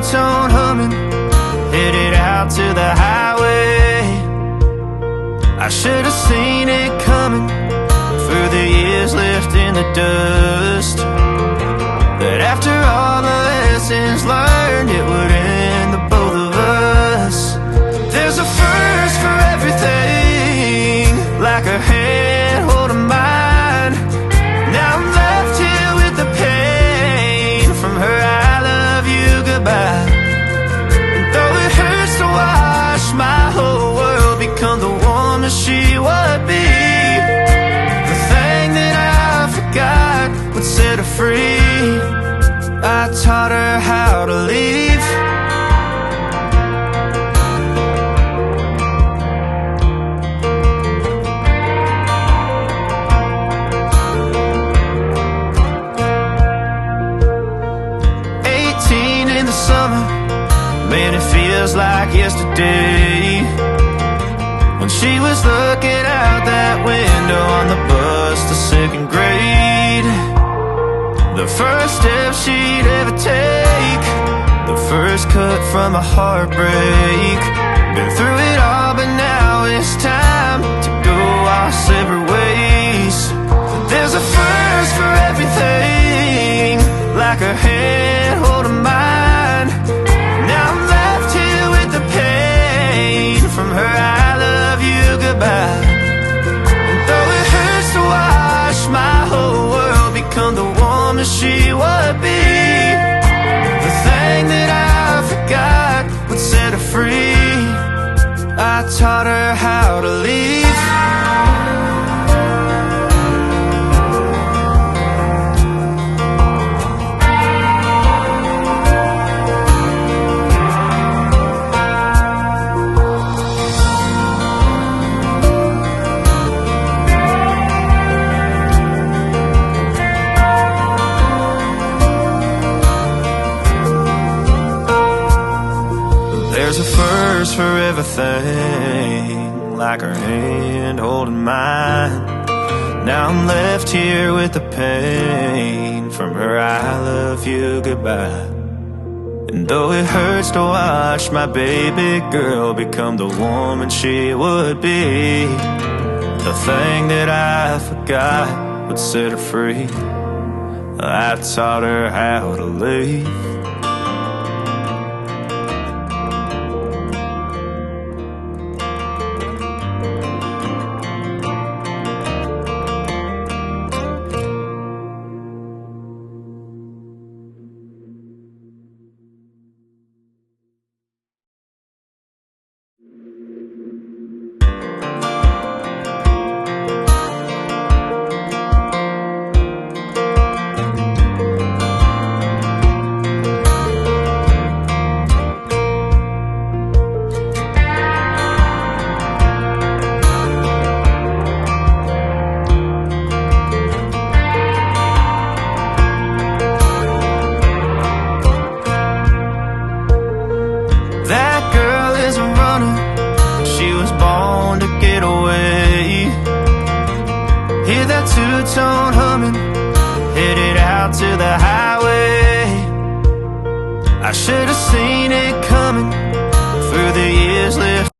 two-tone humming, headed out to the highway. I should have seen it coming through the years left in the dust, that after all the lessons learned, it would end the both of us. There's a first for everything, like her hand holding mine. Now I'm left here with the pain from her I love you goodbye. And though it hurts to watch my whole world become the woman she would be, the thing that I forgot would set her free. I taught her how to leave. 18 in the summer, man, it feels like yesterday, when she was looking out that window on the bus to second grade. The first step she'd ever take, the first cut from a heartbreak. Been through it all, but now it's time to go our separate ways. There's a first for everything, like her hand holding mine. Now I'm left here with the pain from her I love you goodbye. And though it hurts to watch my whole world become the woman she would be, the thing that I forgot would set her free. I taught her how to leave. There's a first for everything, like her hand holding mine. Now I'm left here with the pain from her I love you goodbye. And though it hurts to watch my baby girl become the woman she would be, the thing that I forgot would set her free. I taught her how to leave. That girl is a runner, she was born to get away. Hear that two-tone humming, headed out to the highway. I should have seen it coming through the years left